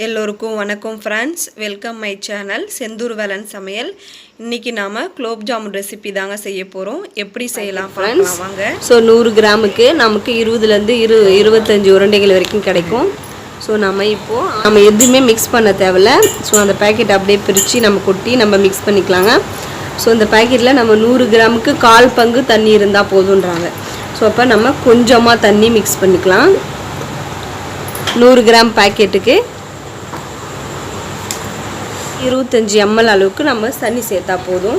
எல்லோருக்கும் வணக்கம் friends, welcome my channel செந்தூர்வேலன் சமையல். இன்றைக்கி நாம் குலோப் ஜாமுன் ரெசிபி தாங்க செய்ய போகிறோம். எப்படி செய்யலாம் ஃப்ரெண்ட்ஸ் வாங்க. 100 கிராமுக்கு நமக்கு 20லேருந்து 25 உருண்டைகள் வரைக்கும் கிடைக்கும். ஸோ நம்ம எதுவுமே மிக்ஸ் பண்ண தேவையில்ல. ஸோ அந்த பேக்கெட் அப்படியே பிரித்து நம்ம கொட்டி நம்ம மிக்ஸ் பண்ணிக்கலாங்க. ஸோ இந்த பேக்கெட்டில் நம்ம 100 கிராமுக்கு 1/4 பங்கு தண்ணி இருந்தால் போதுன்றாங்க. ஸோ அப்போ நம்ம கொஞ்சமாக தண்ணி மிக்ஸ் பண்ணிக்கலாம். 100 கிராம் பேக்கெட்டுக்கு 25 ml அளவுக்கு நம்ம தண்ணி சேர்த்தா போதும்.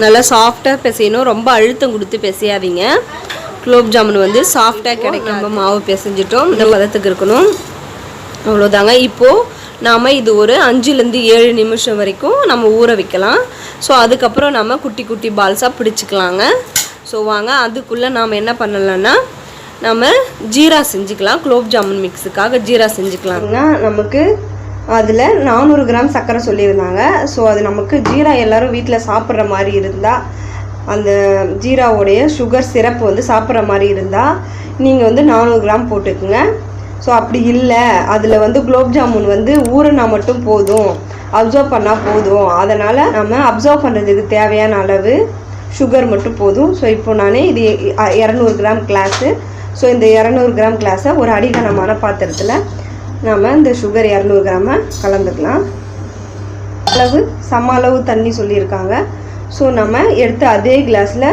நல்லா சாஃப்டாக பிசையணும், ரொம்ப அழுத்தம் கொடுத்து பிசையாதீங்க. குலோப் ஜாமுன் வந்து சாஃப்டாக கிடைக்கும். நம்ம மாவு பிசைஞ்சிட்டோம், இந்த பதத்துக்கு இருக்கணும். அவ்வளோதாங்க. இப்போது நாம் இது ஒரு 5லேருந்து 7 நிமிஷம் வரைக்கும் நம்ம ஊற வைக்கலாம். ஸோ அதுக்கப்புறம் நம்ம குட்டி குட்டி பால்ஸாக பிடிச்சிக்கலாங்க. ஸோ வாங்க, அதுக்குள்ளே நாம் என்ன பண்ணலான்னா நம்ம ஜீரா செஞ்சுக்கலாம். குலோப் ஜாமுன் மிக்ஸுக்காக ஜீரா செஞ்சுக்கலாம்னா நமக்கு அதில் 400 கிராம் சர்க்கரை சொல்லியிருந்தாங்க. ஸோ அது நமக்கு ஜீரா எல்லோரும் வீட்டில் சாப்பிட்ற மாதிரி இருந்தால், அந்த ஜீராவுடைய சுகர் சிரப்பு வந்து சாப்பிட்ற மாதிரி இருந்தால் நீங்கள் வந்து 400 கிராம் போட்டுக்குங்க. ஸோ அப்படி இல்லை, அதில் வந்து குலோப் ஜாமுன் வந்து ஊறினா மட்டும் போதும், அப்சர்வ் பண்ணால் போதும், அதனால் நம்ம அப்சர்வ் பண்ணுறதுக்கு தேவையான அளவு சுகர் மட்டும் போதும். ஸோ இப்போ நான் இது 200 கிராம் கிளாஸு. ஸோ இந்த 200 கிராம் கிளாஸை ஒரு அடிகனமான பாத்திரத்தில் நம்ம இந்த சுகர் 200 கிராமை கலந்துக்கலாம். சம அளவு தண்ணி சொல்லியிருக்காங்க. ஸோ நம்ம எடுத்து அதே கிளாஸில்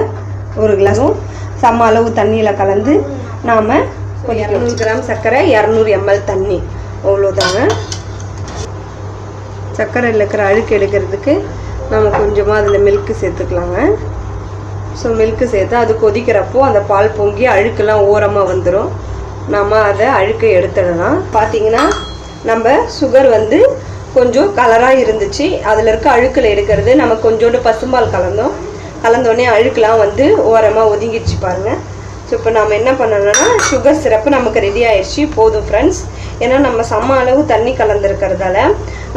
ஒரு கிளாஸும் சம அளவு தண்ணியில் கலந்து நாம் 200 கிராம் சர்க்கரை 200 ml தண்ணி, அவ்வளோதாங்க. சர்க்கரையில் இருக்கிற அழுக்கு எடுக்கிறதுக்கு நம்ம கொஞ்சமாக அதில் மில்க்கு சேர்த்துக்கலாங்க. ஸோ மில்க்கு சேர்த்து அது கொதிக்கிறப்போ அந்த பால் பொங்கி அழுக்கெல்லாம் ஓரமாக வந்துடும். நம்ம அதை அழுக்கை எடுத்துடலாம். பார்த்திங்கன்னா நம்ம சுகர் வந்து கொஞ்சம் கலராக இருந்துச்சு, அதில் இருக்க அழுக்கில் எடுக்கிறது நம்ம கொஞ்சோண்டு பசும்பால் கலந்தோடனே அழுக்கெலாம் வந்து ஓரமாக ஒதுங்கிடுச்சு பாருங்கள். ஸோ இப்போ நம்ம என்ன பண்ணணும்னா சுகர் சிரப்பு நமக்கு ரெடி ஆயிடுச்சு, போதும் ஃப்ரெண்ட்ஸ். ஏன்னா நம்ம சம அளவு தண்ணி கலந்துருக்கிறதால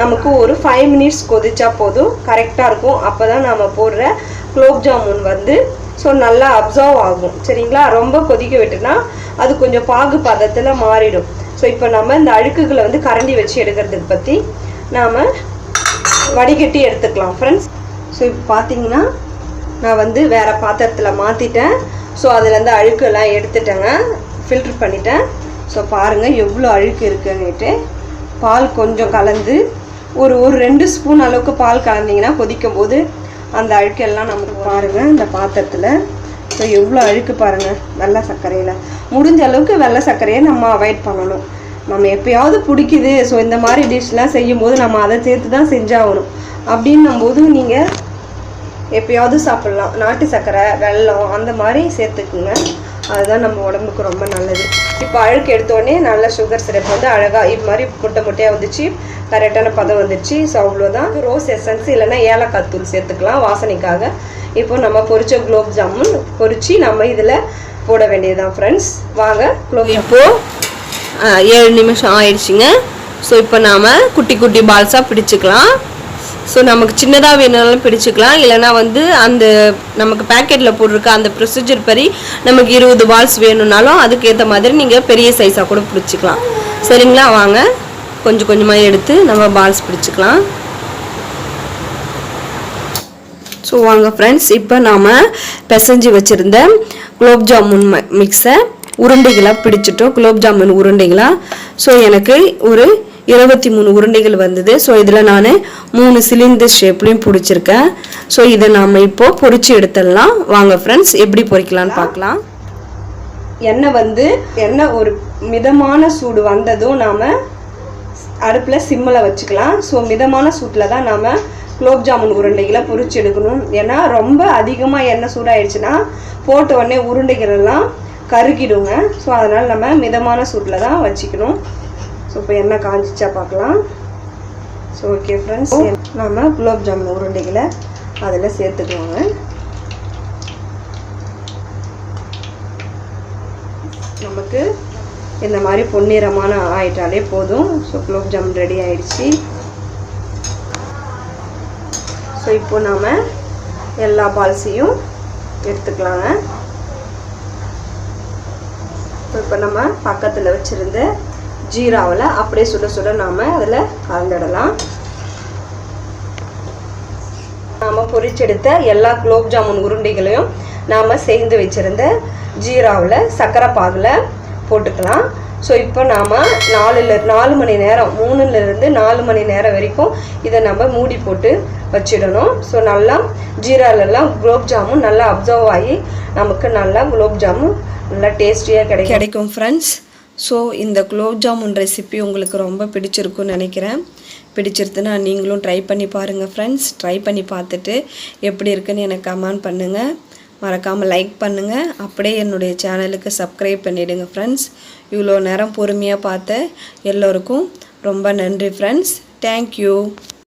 நமக்கு ஒரு 5 மினிட்ஸ் கொதிச்சா போதும், கரெக்டாக இருக்கும். அப்போ தான் நம்ம போடுற குலோப் ஜாமுன் வந்து ஸோ நல்லா அப்சர்வ் ஆகும், சரிங்களா? ரொம்ப கொதிக்க விட்டுனா அது கொஞ்சம் பாகு பதத்தில் மாறிடும். ஸோ இப்போ நம்ம இந்த அழுக்குகளை வந்து கரண்டி வச்சு எடுக்கிறதுக்கு பற்றி நாம் வடிகட்டி எடுத்துக்கலாம் ஃப்ரெண்ட்ஸ். ஸோ இப்போ பார்த்தீங்கன்னா நான் வந்து வேறு பாத்திரத்தில் மாற்றிட்டேன். ஸோ அதுலேருந்து அழுக்கெல்லாம் எடுத்துட்டேங்க, ஃபில்ட்ரு பண்ணிட்டேன். ஸோ பாருங்கள் எவ்வளோ அழுக்கு இருக்குன்னுட்டு. பால் கொஞ்சம் கலந்து ஒரு 2 ஸ்பூன் அளவுக்கு பால் கலந்திங்கன்னா கொதிக்கும் போது அந்த அழுக்கெல்லாம் நமக்கு பாருங்கள் இந்த பாத்திரத்தில். ஸோ எவ்வளோ அழுக்கு பாருங்கள். வெள்ளை சர்க்கரையில் முடிஞ்ச அளவுக்கு வெள்ளை சர்க்கரையை நம்ம அவாய்ட் பண்ணணும். நம்ம எப்போயாவது பிடிக்குது, ஸோ இந்த மாதிரி டிஷ்லாம் செய்யும்போது நம்ம அதை சேர்த்து தான் செஞ்சாகணும். அப்படின்னும் போது நீங்கள் எப்போயாவது சாப்பிட்லாம். நாட்டு சர்க்கரை, வெல்லம் அந்த மாதிரி சேர்த்துக்குங்க, அதுதான் நம்ம உடம்புக்கு ரொம்ப நல்லது. இப்போ அழுக்கு எடுத்தோடனே நல்ல சுகர் சிரப் வந்து அழகாக இது மாதிரி முட்டையாக வந்துச்சு, கரெக்டான பதம் வந்துடுச்சு. ஸோ அவ்வளோதான். ரோஸ் எசன்ஸ் இல்லைன்னா ஏலக்காய் தூள் சேர்த்துக்கலாம் வாசனைக்காக. இப்போ நம்ம பொரிச்ச குலோப் ஜாமுன் பொரிச்சு நம்ம இதில் போட வேண்டியதுதான் ஃப்ரெண்ட்ஸ். வாங்க குலோப். இப்போது 7 நிமிஷம் ஆயிடுச்சுங்க. ஸோ இப்போ நாம் குட்டி குட்டி பால்ஸாக பிடிச்சிக்கலாம். ஸோ நமக்கு சின்னதாக வேணுனாலும் பிடிச்சிக்கலாம், இல்லைனா வந்து அந்த நமக்கு பேக்கெட்டில் போட்டிருக்க அந்த ப்ரொசீஜர் படி நமக்கு 20 பால்ஸ் வேணும்னாலும் அதுக்கேற்ற மாதிரி நீங்கள் பெரிய சைஸாக கூட பிடிச்சிக்கலாம், சரிங்களா? வாங்க கொஞ்சம் கொஞ்சமாக எடுத்து நம்ம பால்ஸ் பிடிச்சிக்கலாம். ஸோ வாங்க ஃப்ரெண்ட்ஸ், இப்போ நாம் பிசைஞ்சு வச்சுருந்த குலோப் ஜாமுன் மிக்ஸை உருண்டைகளாக பிடிச்சிட்டோம், குலோப் ஜாமுன் உருண்டைகளாக. ஸோ எனக்கு ஒரு 23 உருண்டைகள் வந்தது. ஸோ இதில் நான் 3 சிலிண்டர் ஷேப்லையும் பிடிச்சிருக்கேன். ஸோ இதை நாம் இப்போது பொரிச்சு எடுத்துடலாம். வாங்க ஃப்ரெண்ட்ஸ், எப்படி பொரிக்கலான்னு பார்க்கலாம். எண்ணெய் ஒரு மிதமான சூடு வந்ததும் நாம் அடுப்பில் சிம்மில் வச்சுக்கலாம். ஸோ மிதமான சூட்டில் தான் நாம் குலோப் ஜாமுன் உருண்டைகளை பொரிச்சு எடுக்கணும். ஏன்னா ரொம்ப அதிகமாக எண்ணெய் சூடாயிடுச்சுன்னா போட்ட உடனே உருண்டைகள் எல்லாம் கருகிடுங்க. ஸோ அதனால் நம்ம மிதமான சூட்டில் தான் வச்சுக்கணும். ஸோ இப்போ எண்ணெய் காஞ்சிச்சா பார்க்கலாம். ஸோ ஓகே ஃப்ரெண்ட்ஸ், நம்ம குலோப் ஜாமுன் உருண்டைகளை அதில் சேர்த்துக்குவாங்க. நமக்கு இந்த மாதிரி பொன்னிறமான ஆயிட்டாலே போதும். ஸோ குலோப் ஜாமுன் ரெடி ஆயிடுச்சு. ஸோ இப்போ நாம் எல்லா பால்ஸையும் எடுத்துக்கலாங்க. இப்போ இப்போ நம்ம பக்கத்தில் வச்சுருந்த ஜீராவில் அப்படியே சுட சுட நாம் அதில் கலந்துடலாம். நாம் பொரிச்செடுத்த எல்லா குலோப் ஜாமுன் உருண்டைகளையும் நாம் சேர்ந்து வச்சுருந்த ஜீராவில் சர்க்கரை பாகில் போட்டுக்கலாம். ஸோ இப்போ நாம் 4 மணி நேரம் 3லேருந்து 4 மணி நேரம் வரைக்கும் இதை நம்ம மூடி போட்டு வச்சிடணும். ஸோ நல்லா ஜீராலெல்லாம் குலோப் ஜாமுன் நல்லா அப்சர்வ் ஆகி நமக்கு நல்லா குலோப் ஜாமுன் நல்லா டேஸ்டியாக கிடைக்கும் ஃப்ரெண்ட்ஸ். ஸோ இந்த குலோப் ஜாமுன் ரெசிபி உங்களுக்கு ரொம்ப பிடிச்சிருக்குன்னு நினைக்கிறேன். பிடிச்சிருந்துன்னா நீங்களும் ட்ரை பண்ணி பாருங்கள் ஃப்ரெண்ட்ஸ். ட்ரை பண்ணி பார்த்துட்டு எப்படி இருக்குன்னு எனக்கு கமெண்ட் பண்ணுங்கள். மறக்காமல் லைக் பண்ணுங்கள். அப்படியே என்னுடைய சேனலுக்கு சப்ஸ்கிரைப் பண்ணிவிடுங்க ஃப்ரெண்ட்ஸ். இவ்வளோ நேரம் பொறுமையாக பார்த்த எல்லோருக்கும் ரொம்ப நன்றி ஃப்ரெண்ட்ஸ். தேங்க்யூ.